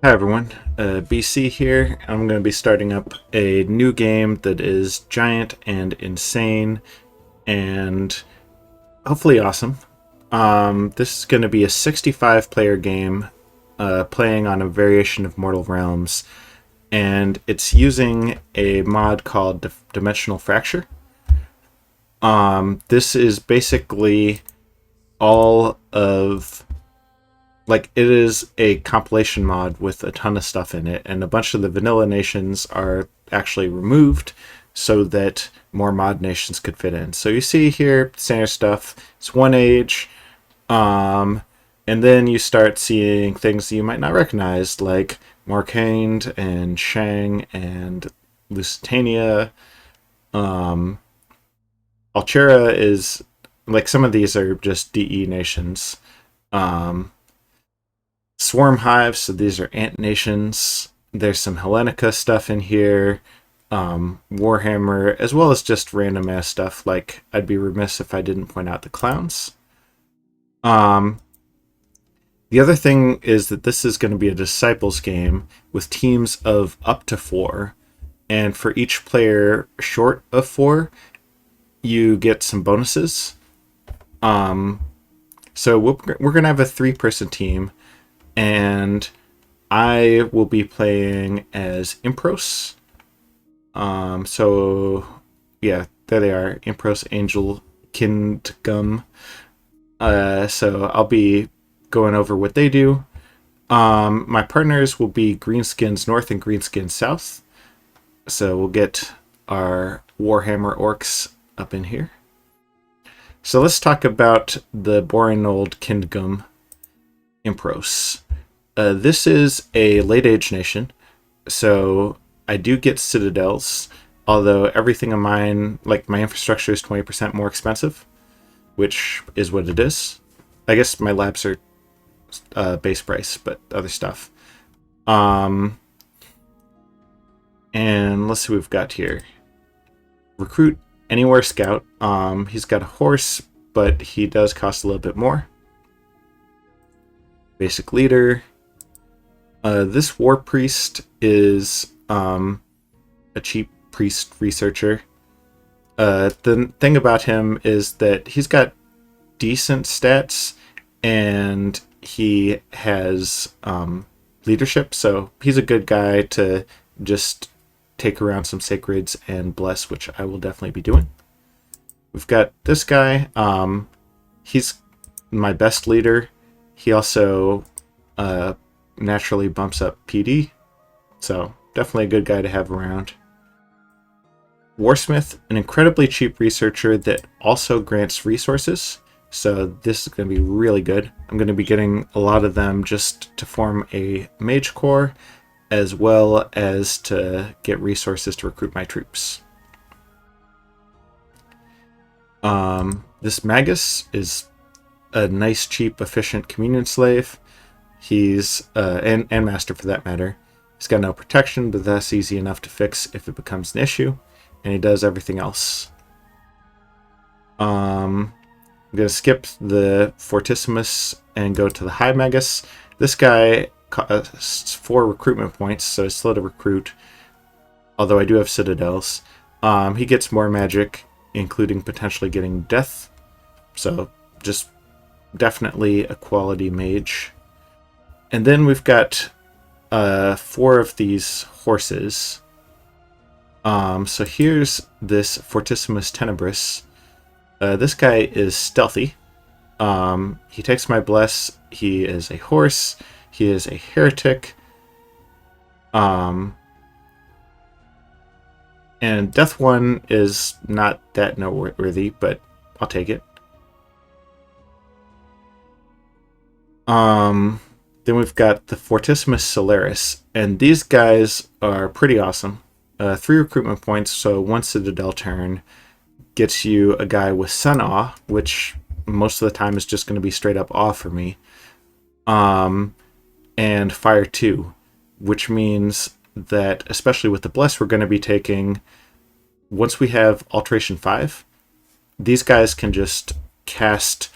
Hi everyone, BC here. I'm going to be starting up a new game that is giant and insane and hopefully awesome. This is going to be a 65 player game playing on a variation of Mortal Realms, and it's using a mod called Dimensional Fracture. This is basically all of it is a compilation mod with a ton of stuff in it, and a bunch of the vanilla nations are actually removed so that more mod nations could fit in. So you see here standard stuff. It's one age, and then you start seeing things that you might not recognize, like Markand and Shang and Lusitania. Altera is like, some of these are just DE nations. Swarm hives, so these are ant nations. There's some Hellenica stuff in here, Warhammer, as well as just random ass stuff. Like, I'd be remiss if I didn't point out the clowns. The other thing is that this is going to be a Disciples game with teams of up to 4, and for each player short of 4, you get some bonuses. So we're going to have a 3-person team, and I will be playing as Impros. So yeah, there they are, Impros, Angel, Kindgum. So I'll be going over what they do. My partners will be Greenskins North and Greenskins South. So we'll get our Warhammer orcs up in here. So let's talk about the boring old Kindgum Impros. This is a late age nation, so I do get citadels, although everything of mine, like my infrastructure, is 20% more expensive, which is what it is. I guess my labs are base price, but other stuff. And let's see what we've got here. Recruit anywhere scout. He's got a horse, but he does cost a little bit more. Basic leader. This war priest is a cheap priest researcher. The thing about him is that he's got decent stats, and he has leadership, so he's a good guy to just take around some sacreds and bless, which I will definitely be doing. We've got this guy. He's my best leader. He also naturally bumps up PD, so definitely a good guy to have around. Warsmith, an incredibly cheap researcher that also grants resources, so this is going to be really good. I'm going to be getting a lot of them just to form a mage corps, as well as to get resources to recruit my troops. This Magus is a nice, cheap, efficient communion slave. He's and master for that matter. He's got no protection, but that's easy enough to fix if it becomes an issue, and he does everything else. I'm gonna skip the Fortissimus and go to the High Magus. This guy costs 4 recruitment points, so it's slow to recruit, although I do have citadels. He gets more magic, including potentially getting death, so just definitely a quality mage. And then we've got 4 of these horses. So here's this Fortissimus Tenebris. This guy is stealthy. He takes my bless. He is a horse. He is a heretic. And Death 1 is not that noteworthy, but I'll take it. Then we've got the Fortissimus Solaris, and these guys are pretty awesome. 3 recruitment points, so 1 citadel turn gets you a guy with Sun Awe, which most of the time is just going to be straight up awe for me. And Fire 2, which means that, especially with the Bless, we're going to be taking, once we have Alteration 5, these guys can just cast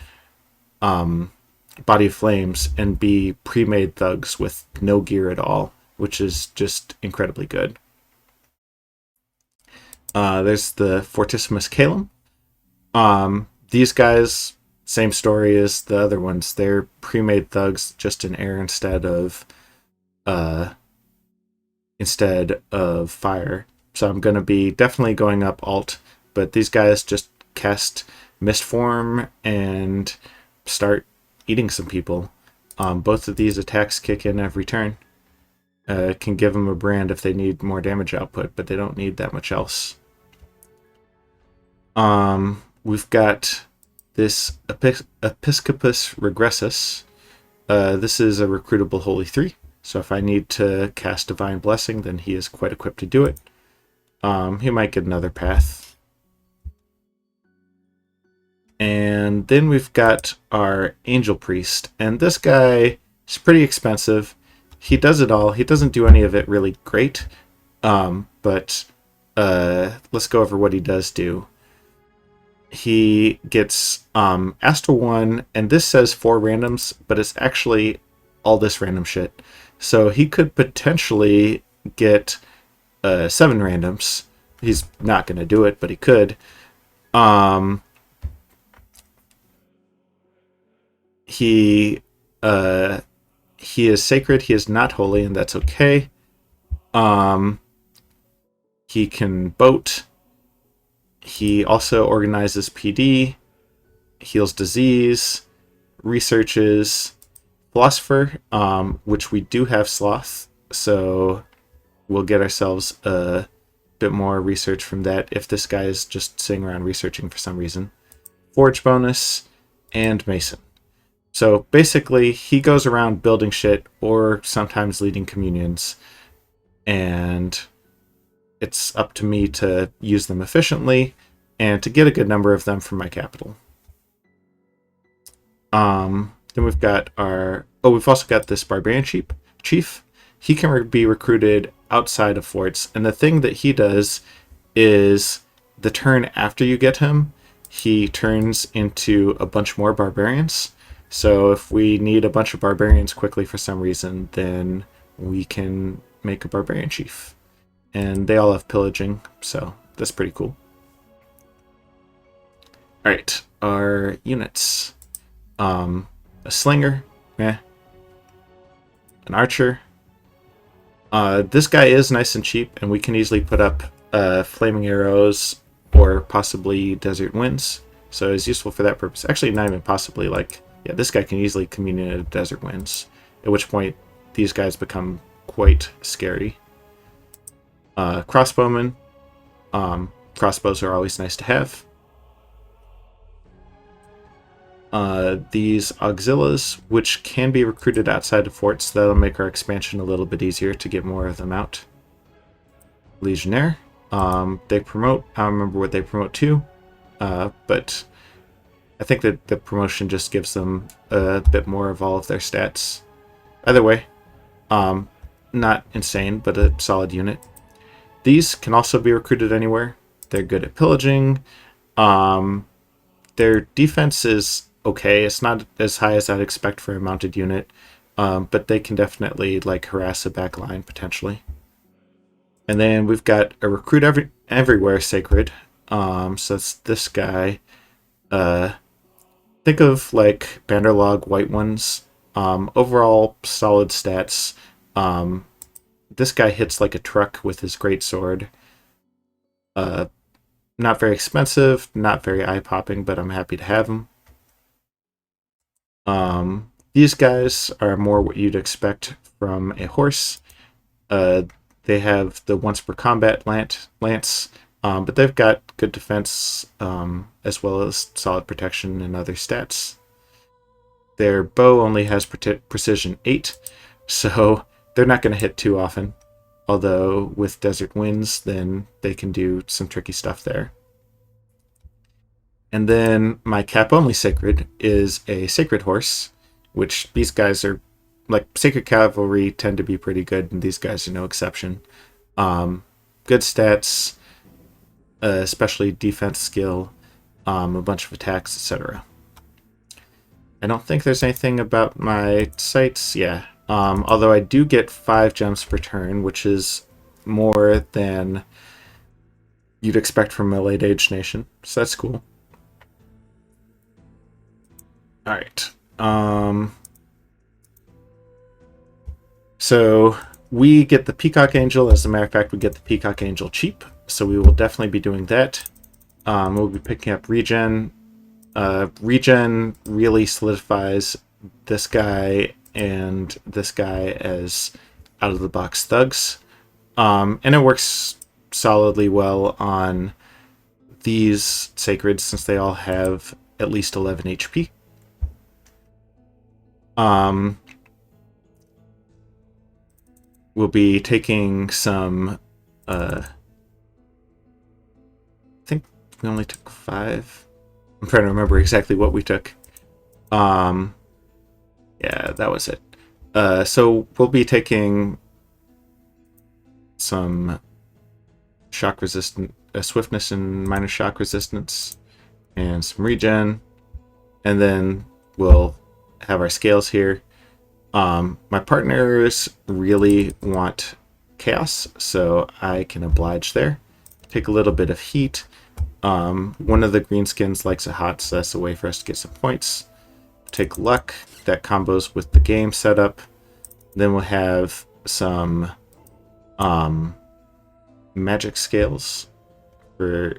body of flames and be pre-made thugs with no gear at all, which is just incredibly good. There's the Fortissimus Calum. These guys, same story as the other ones. They're pre-made thugs, just in air instead of fire. So I'm going to be definitely going up alt, but these guys just cast Mist Form and start eating some people. Both of these attacks kick in every turn. Can give them a brand if they need more damage output, but they don't need that much else. We've got this Episcopus Regressus. This is a recruitable Holy 3, so if I need to cast Divine Blessing, then he is quite equipped to do it. He might get another path. And then we've got our Angel Priest, and this guy is pretty expensive. He does it all. He doesn't do any of it really great, but let's go over what he does do. He gets Astral 1, and this says 4 randoms, but it's actually all this random shit. So he could potentially get 7 randoms. He's not going to do it, but he could. He is sacred. He is not holy, and that's okay. He can boat. He also organizes PD, heals disease, researches philosopher, which we do have sloth, so we'll get ourselves a bit more research from that if this guy is just sitting around researching for some reason. Forge bonus, and mason. So basically, he goes around building shit or sometimes leading communions, and it's up to me to use them efficiently and to get a good number of them from my capital. Then we've got we've also got this Barbarian Chief. He can be recruited outside of forts, and the thing that he does is the turn after you get him, he turns into a bunch more barbarians. So if we need a bunch of barbarians quickly for some reason, then we can make a Barbarian Chief. And they all have pillaging, so that's pretty cool. Alright, our units. A slinger, an archer. This guy is nice and cheap, and we can easily put up flaming arrows or possibly desert winds. So it's useful for that purpose. Actually, not even possibly. This guy can easily communicate desert winds, at which point these guys become quite scary. Crossbowmen. Crossbows are always nice to have. These auxilias, which can be recruited outside of forts, that'll make our expansion a little bit easier to get more of them out. Legionnaire. They promote, I don't remember what they promote to, but I think that the promotion just gives them a bit more of all of their stats. Either way, not insane, but a solid unit. These can also be recruited anywhere. They're good at pillaging. Their defense is okay. It's not as high as I'd expect for a mounted unit, but they can definitely harass a back line potentially. And then we've got a recruit everywhere sacred. So it's this guy. Think of Bannerlog white ones. Overall solid stats. This guy hits like a truck with his greatsword. Not very expensive, not very eye-popping, but I'm happy to have him. These guys are more what you'd expect from a horse. They have the once per combat lance, but they've got good defense as well as solid protection and other stats. Their bow only has precision 8, so they're not going to hit too often. Although with desert winds, then they can do some tricky stuff there. And then my cap-only sacred is a sacred horse, which these guys are, sacred cavalry tend to be pretty good, and these guys are no exception. Good stats, especially defense skill, a bunch of attacks, etc. I don't think there's anything about my sites. Yeah. Although I do get 5 gems per turn, which is more than you'd expect from a late age nation. So that's cool. Alright. So we get the Peacock Angel. As a matter of fact, we get the Peacock Angel cheap. So we will definitely be doing that. We'll be picking up Regen. Regen really solidifies this guy and this guy as out-of-the-box thugs. And it works solidly well on these Sacreds since they all have at least 11 HP. We'll be taking some... I think we only took 5. I'm trying to remember exactly what we took. Yeah, that was it. So we'll be taking some shock resistant, swiftness and minor shock resistance, and some regen, and then we'll have our scales here. My partners really want chaos, so I can oblige there. Take a little bit of heat. One of the greenskins likes it hot, so that's a way for us to get some points. Take luck. That combos with the game setup. Then we'll have some magic scales for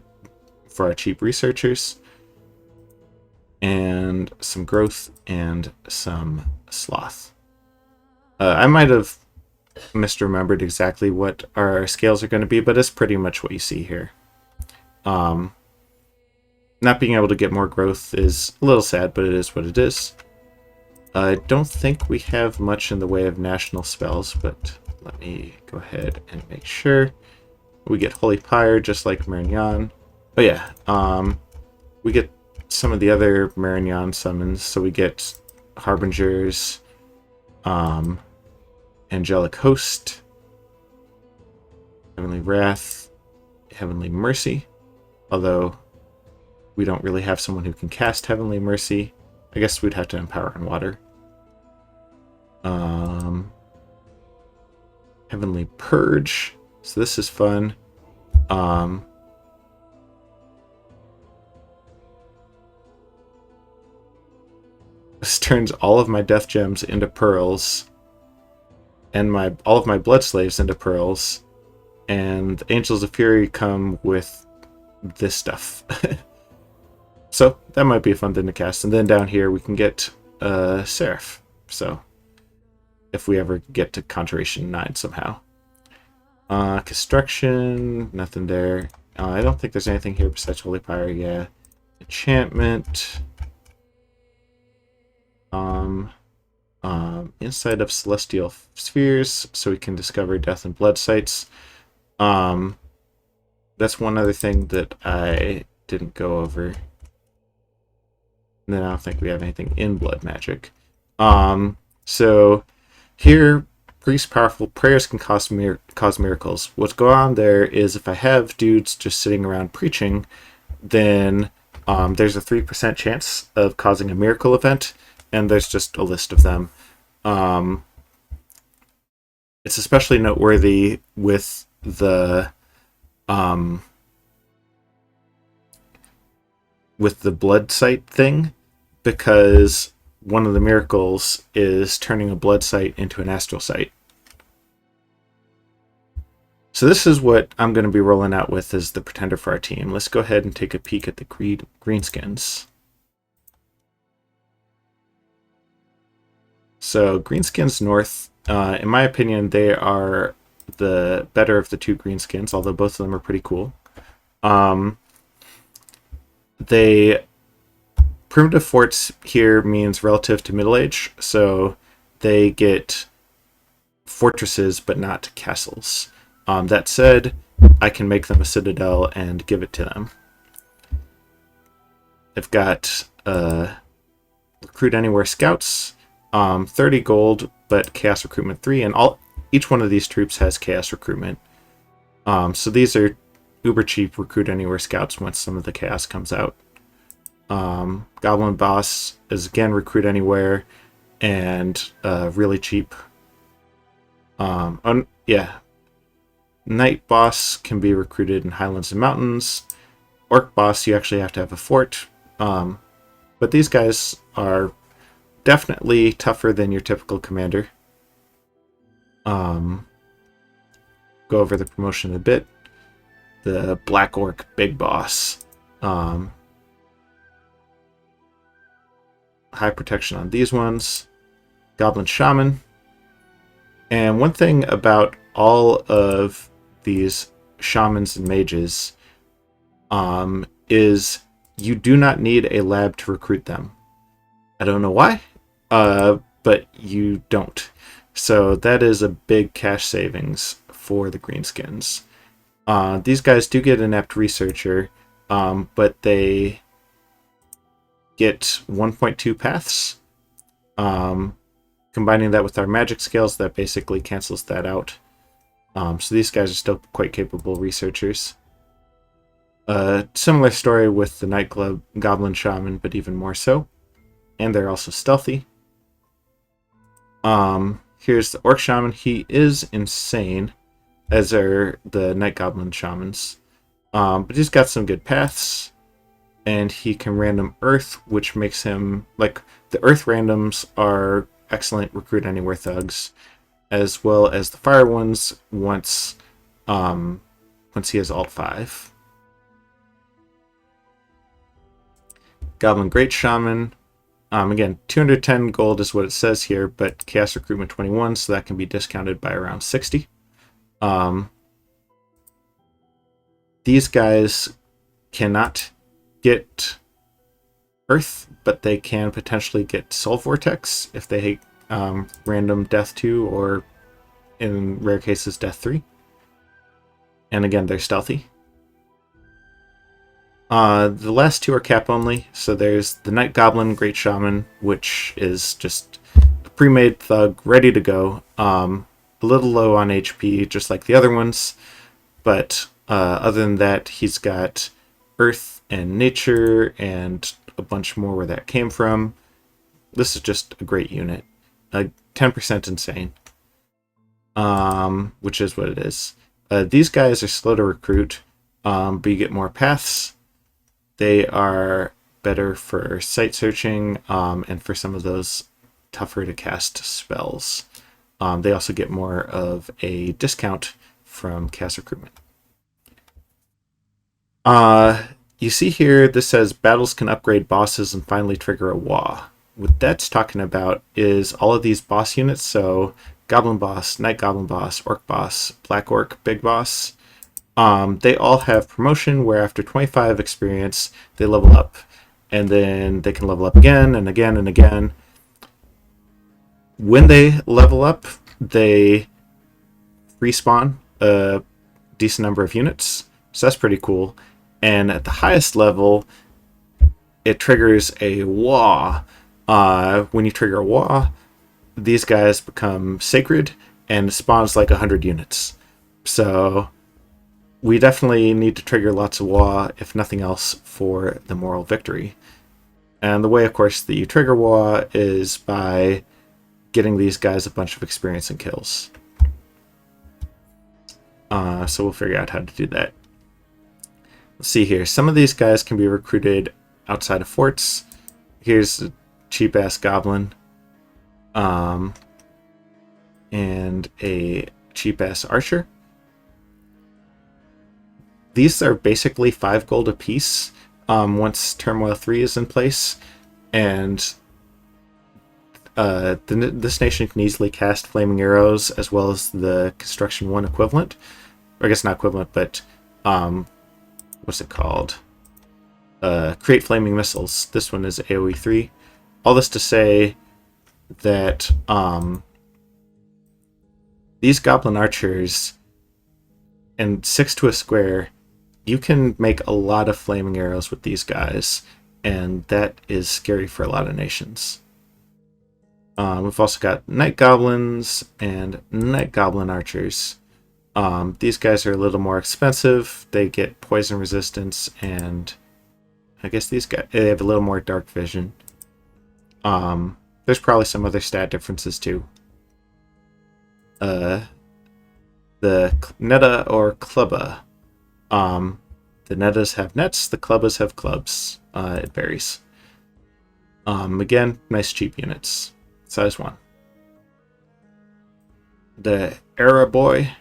our cheap researchers, and some growth and some sloth. I might have misremembered exactly what our scales are going to be, but it's pretty much what you see here. Not being able to get more growth is a little sad, but it is what it is. I don't think we have much in the way of national spells, but let me go ahead and make sure. We get Holy Pyre, just like Marignon. Oh yeah, we get some of the other Marignon summons, so we get Harbingers, Angelic Host, Heavenly Wrath, Heavenly Mercy, although we don't really have someone who can cast Heavenly Mercy. I guess we'd have to empower in water. Heavenly Purge, so this is fun. This turns all of my death gems into pearls, and all of my blood slaves into pearls, and Angels of Fury come with this stuff. So that might be a fun thing to cast. And then down here we can get Seraph. So if we ever get to Conjuration 9 somehow. Construction, nothing there. I don't think there's anything here besides Holy Pyre. Yeah. Enchantment. Inside of Celestial Spheres, so we can discover Death and Blood sites. That's one other thing that I didn't go over. And then I don't think we have anything in blood magic. So here, priest powerful prayers can cause miracles. What's going on there is if I have dudes just sitting around preaching, then there's a 3% chance of causing a miracle event, and there's just a list of them. It's especially noteworthy with the blood site thing, because one of the miracles is turning a blood site into an astral site. So this is what I'm going to be rolling out with as the pretender for our team. Let's go ahead and take a peek at the Greenskins. So Greenskins North, in my opinion, they are the better of the two Greenskins, although both of them are pretty cool. They primitive forts here means relative to middle age, so they get fortresses but not castles. That said, I can make them a citadel and give it to them. I've got recruit anywhere scouts, 30 gold, but chaos recruitment 3, and each one of these troops has chaos recruitment. So these are uber cheap recruit anywhere scouts once some of the chaos comes out. Goblin Boss is again recruit anywhere and really cheap. Yeah. Night Boss can be recruited in Highlands and Mountains. Orc Boss, you actually have to have a fort. But these guys are definitely tougher than your typical commander. Go over the promotion a bit. The Black Orc Big Boss. High protection on these ones. Goblin Shaman. And one thing about all of these shamans and mages is you do not need a lab to recruit them. I don't know why, but you don't. So that is a big cash savings for the Greenskins. These guys do get an apt researcher, but they get 1.2 paths. Combining that with our magic skills, that basically cancels that out. So these guys are still quite capable researchers. Similar story with the Night Goblin Shaman, but even more so. And they're also stealthy. Here's the Orc Shaman. He is insane, as are the Night Goblin Shamans. But he's got some good paths. And he can random Earth, which makes him... Like, the Earth randoms are excellent recruit anywhere thugs, as well as the Fire ones once he has Alt 5. Goblin Great Shaman. Again, 210 gold is what it says here, but Chaos Recruitment 21, so that can be discounted by around 60. These guys cannot get Earth, but they can potentially get Soul Vortex if they random Death 2 or, in rare cases, Death 3. And again, they're stealthy. The last two are cap only, so there's the Night Goblin Great Shaman, which is just a pre-made thug, ready to go. A little low on HP, just like the other ones, but other than that, he's got Earth and Nature and a bunch more where that came from. This is just a great unit. 10% insane, which is what it is. These guys are slow to recruit, but you get more paths. They are better for site searching and for some of those tougher to cast spells. They also get more of a discount from cast recruitment. You see here, this says battles can upgrade bosses and finally trigger a WA. What that's talking about is all of these boss units, so Goblin Boss, Night Goblin Boss, Orc Boss, Black Orc, Big Boss. They all have promotion where after 25 experience, they level up. And then they can level up again and again and again. When they level up, they respawn a decent number of units. So that's pretty cool. And at the highest level, it triggers a WA. When you trigger a WA, these guys become sacred and spawns like 100 units. So we definitely need to trigger lots of WA, if nothing else, for the moral victory. And the way, of course, that you trigger WA is by getting these guys a bunch of experience and kills. So we'll figure out how to do that. Let's see here. Some of these guys can be recruited outside of forts. Here's a cheap-ass goblin. And a cheap-ass archer. These are basically 5 gold apiece once Turmoil 3 is in place. And this nation can easily cast Flaming Arrows as well as the Construction 1 equivalent. Or I guess not equivalent, but what's it called? Create Flaming Missiles. This one is AoE 3. All this to say that these Goblin Archers and 6 to a square, you can make a lot of Flaming Arrows with these guys, and that is scary for a lot of nations. We've also got Night Goblins and Night Goblin Archers. These guys are a little more expensive. They get poison resistance and I guess these guys, they have a little more dark vision. There's probably some other stat differences too. The Netta or Clubba. The Nettas have nets, the Clubbas have clubs. It varies. Again, nice cheap units. Size 1. The Era Boy.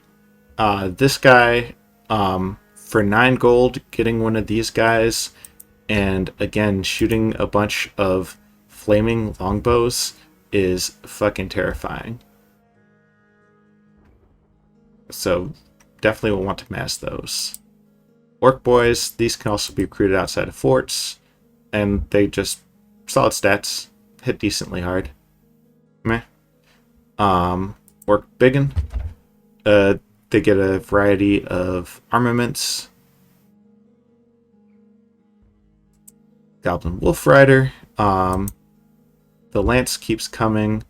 This guy, for 9 gold, getting one of these guys, and again, shooting a bunch of flaming longbows is fucking terrifying. So definitely will want to mass those. Orc Boys, these can also be recruited outside of forts, and they just solid stats, hit decently hard. Meh. Orc Biggin, they get a variety of armaments. Goblin Wolf Rider, the lance keeps coming,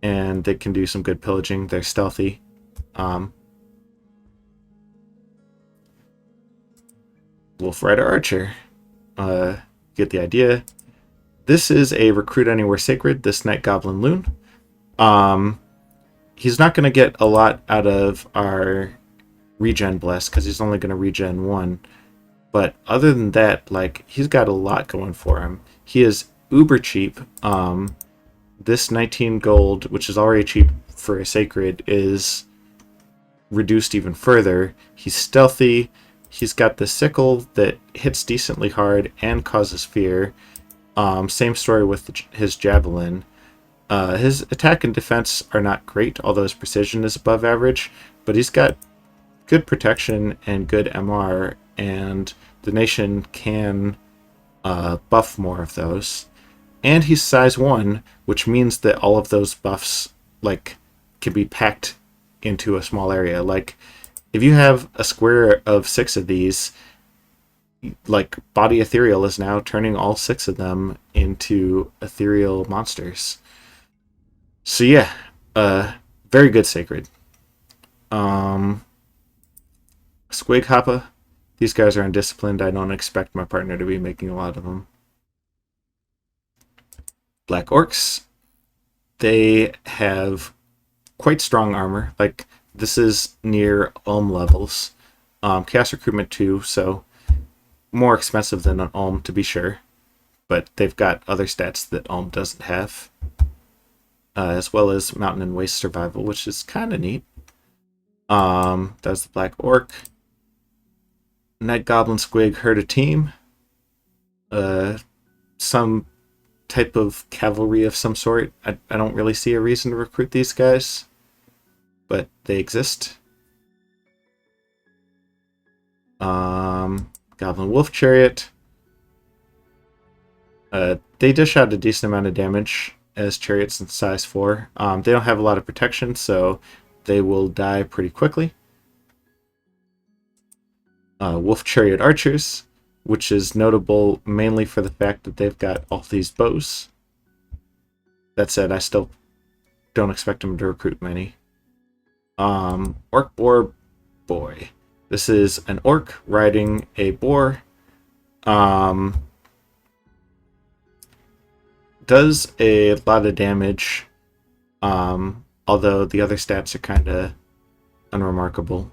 and they can do some good pillaging. They're stealthy. Wolf Rider Archer. Get the idea. This is a Recruit Anywhere Sacred, this Night Goblin Loon. He's not going to get a lot out of our regen bless, because he's only going to regen 1. But other than that, like, he's got a lot going for him. He is uber cheap. This 19 gold, which is already cheap for a Sacred, is reduced even further. He's stealthy. He's got the sickle that hits decently hard and causes fear. Same story with his javelin. His attack and defense are not great, although his precision is above average, but he's got good protection and good MR, and the nation can buff more of those. And he's size 1, which means that all of those buffs like can be packed into a small area. Like, if you have a square of 6 of these, like, Body Ethereal is now turning all 6 of them into ethereal monsters. So yeah, very good Sacred. Squig Hoppa. These guys are undisciplined. I don't expect my partner to be making a lot of them. Black Orcs. They have quite strong armor. Like, this is near Ulm levels. Chaos Recruitment 2, so more expensive than an Ulm to be sure. But they've got other stats that Ulm doesn't have. As well as Mountain and Waste Survival, which is kind of neat. That's the Black Orc. Night Goblin Squig Herd a Team. Some type of cavalry of some sort. I don't really see a reason to recruit these guys, but they exist. Goblin Wolf Chariot. They dish out a decent amount of damage as chariots in size 4. They don't have a lot of protection, so they will die pretty quickly. Wolf Chariot Archers, which is notable mainly for the fact that they've got all these bows. That said, I still don't expect them to recruit many. Orc Boar Boy. This is an orc riding a boar. Does a lot of damage, although the other stats are kind of unremarkable.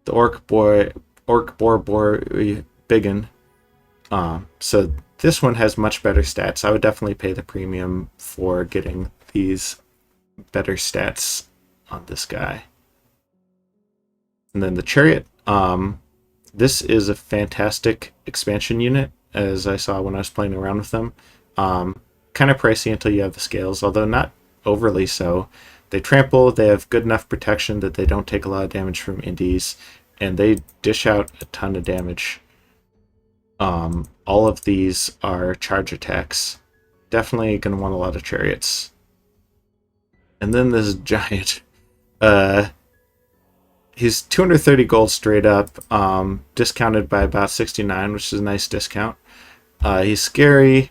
The Orc Boar Biggin. So this one has much better stats. I would definitely pay the premium for getting these better stats on this guy. And then the Chariot. This is a fantastic expansion unit, as I saw when I was playing around with them. Kind of pricey until you have the scales, although not overly so. They trample, they have good enough protection that they don't take a lot of damage from indies, and they dish out a ton of damage. All of these are charge attacks. Definitely going to want a lot of chariots. And then this giant. He's 230 gold straight up, discounted by about 69, which is a nice discount. He's scary.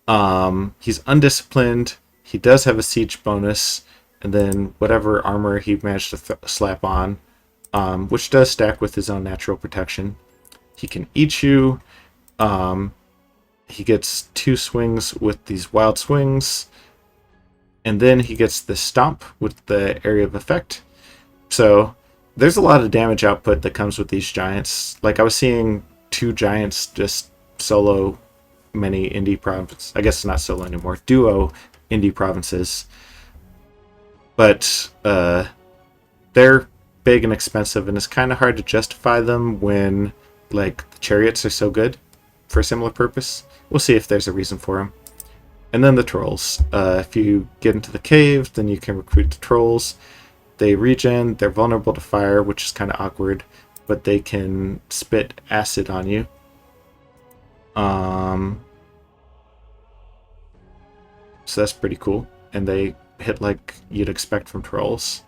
He's undisciplined. He does have a siege bonus, and then whatever armor he managed to slap on, which does stack with his own natural protection. He can eat you. He gets 2 swings with these wild swings. And then he gets the stomp with the area of effect. So there's a lot of damage output that comes with these giants. Like, I was seeing 2 giants just solo many indie provinces. I guess not solo anymore. Duo indie provinces. But they're big and expensive, and it's kind of hard to justify them when, like, the chariots are so good for a similar purpose. We'll see if there's a reason for them. And then the trolls. If you get into the cave, then you can recruit the trolls. They regen. They're vulnerable to fire, which is kind of awkward, but they can spit acid on you. So that's pretty cool. And they hit like you'd expect from trolls.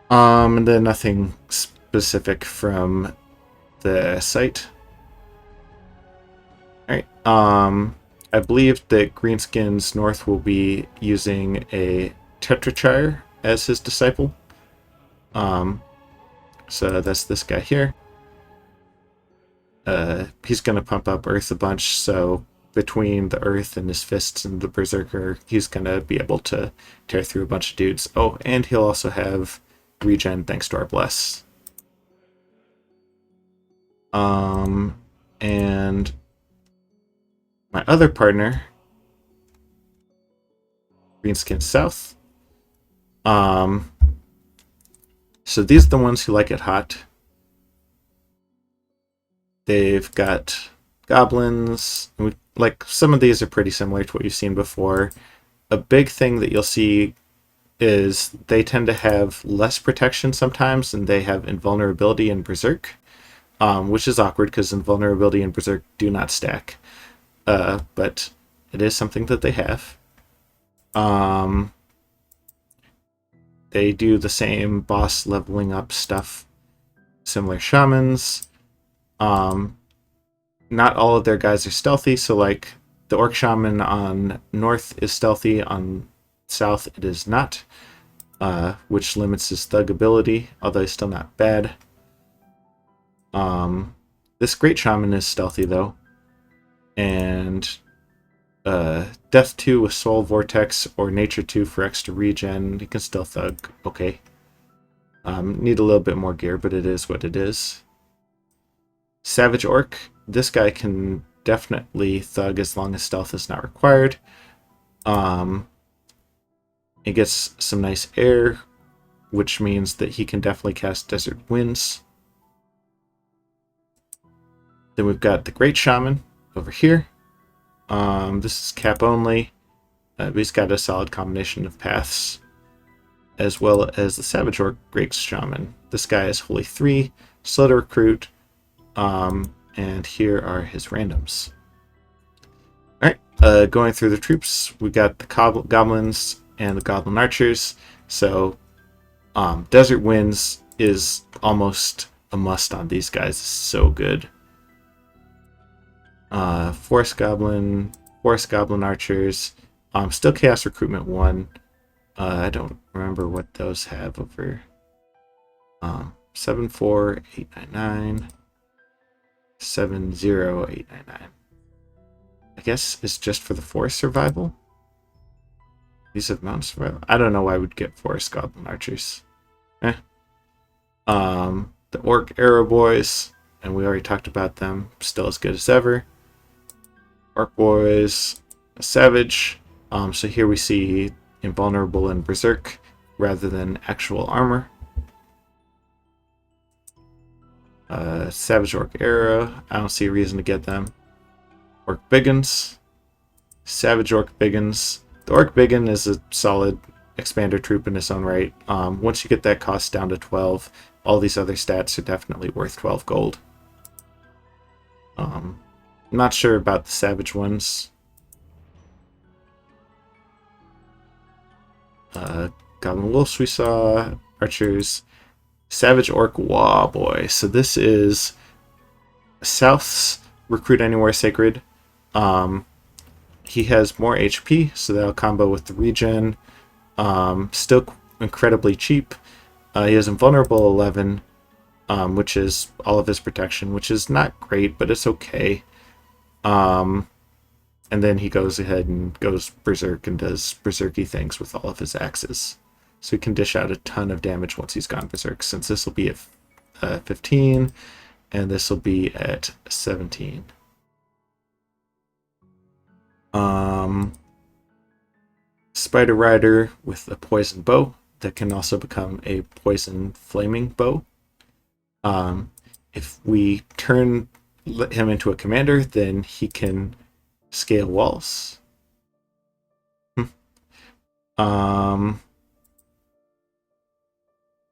And then nothing specific from the site. Alright. I believe that Greenskins North will be using a Tetrachire as his disciple. So that's this guy here. He's going to pump up Earth a bunch, so between the Earth and his fists and the Berserker, he's going to be able to tear through a bunch of dudes. Oh, and he'll also have regen thanks to our Bless. And my other partner, Greenskins South. So these are the ones who like it hot. They've got goblins. Like, some of these are pretty similar to what you've seen before. A big thing that you'll see is they tend to have less protection sometimes, and they have invulnerability and berserk, which is awkward because invulnerability and berserk do not stack. But it is something that they have. They do the same boss leveling up stuff. Similar shamans. Not all of their guys are stealthy, so like the orc shaman on north is stealthy, on south it is not, which limits his thug ability, although he's still not bad. This great shaman is stealthy though, and Death 2 with Soul Vortex or Nature 2 for extra regen. He can still thug. Okay. Need a little bit more gear, but it is what it is. Savage Orc. This guy can definitely thug as long as stealth is not required. He gets some nice air, which means that he can definitely cast Desert Winds. Then we've got the Great Shaman over here. This is cap only, but he's got a solid combination of paths, as well as the Savage Orc Great Shaman. This guy is Holy 3, slow to recruit, and here are his randoms. Alright, going through the troops, we got the Goblins and the Goblin Archers. So, Desert Winds is almost a must on these guys. It's so good. Forest Goblin Archers. Still Chaos Recruitment 1. I don't remember what those have over. 74899. 70899. I guess it's just for the forest survival. These have mountain survival. I don't know why I would get Forest Goblin Archers. The Orc Arrow Boys, and we already talked about them. Still as good as ever. Orc Boys, a Savage. So here we see Invulnerable and Berserk rather than actual armor. Savage Orc Arrow. I don't see a reason to get them. Orc Biggins. Savage Orc Biggins. The Orc Biggin is a solid expander troop in its own right. Once you get that cost down to 12, all these other stats are definitely worth 12 gold. I'm not sure about the Savage ones. Goblin Wolves we saw. Archers. Savage Orc Wah Boy. So this is South's Recruit Anywhere Sacred. He has more HP, so that'll combo with the regen. Still incredibly cheap. He has Invulnerable 11. which is all of his protection, which is not great, but it's okay. And then he goes ahead and goes berserk and does berserky things with all of his axes. So he can dish out a ton of damage once he's gone berserk, since this will be at 15, and this will be at 17. Spider Rider with a poison bow that can also become a poison flaming bow. If we turn him into a commander, then he can scale walls.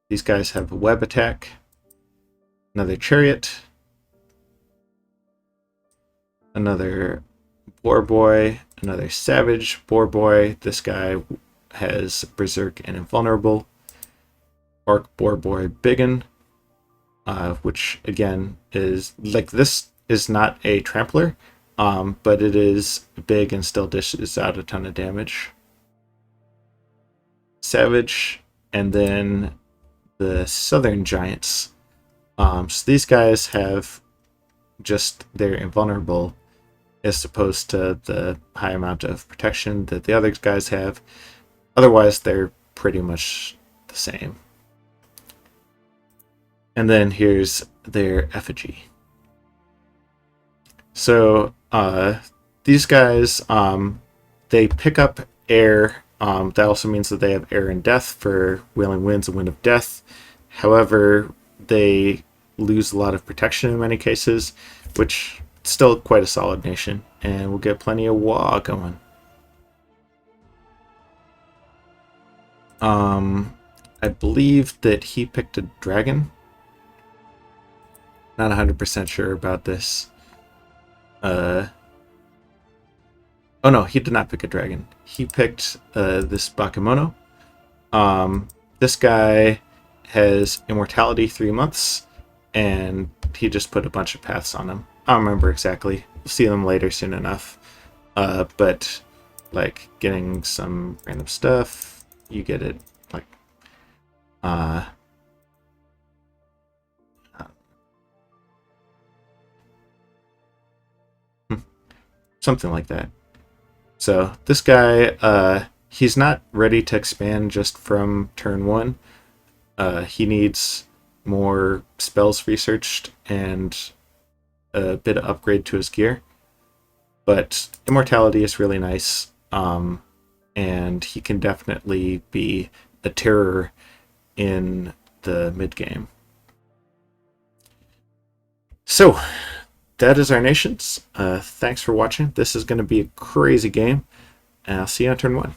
These guys have a web attack, another chariot, another boar boy, another savage boar boy. This guy has berserk and invulnerable. Orc boar boy biggin, which again is like, this is not a trampler, but it is big and still dishes out a ton of damage. Savage, and then the southern giants. So these guys have just their invulnerable, as opposed to the high amount of protection that the other guys have. Otherwise, they're pretty much the same. And then here's their effigy. So these guys, they pick up air. That also means that they have air and death for Wailing Winds and Wind of Death. However, they lose a lot of protection in many cases, which is still quite a solid nation, and we'll get plenty of Wa going. I believe that he picked a dragon. Not 100% sure about this. Oh no, he did not pick a dragon. He picked this Bakemono. This guy has immortality 3 months, and he just put a bunch of paths on him. I don't remember exactly. We'll see them later soon enough. But like getting some random stuff, you get it like something like that. So this guy, he's not ready to expand just from turn 1. He needs more spells researched and a bit of upgrade to his gear. But immortality is really nice, and he can definitely be a terror in the mid-game. So that is our nations. Thanks for watching. This is going to be a crazy game, and I'll see you on turn 1.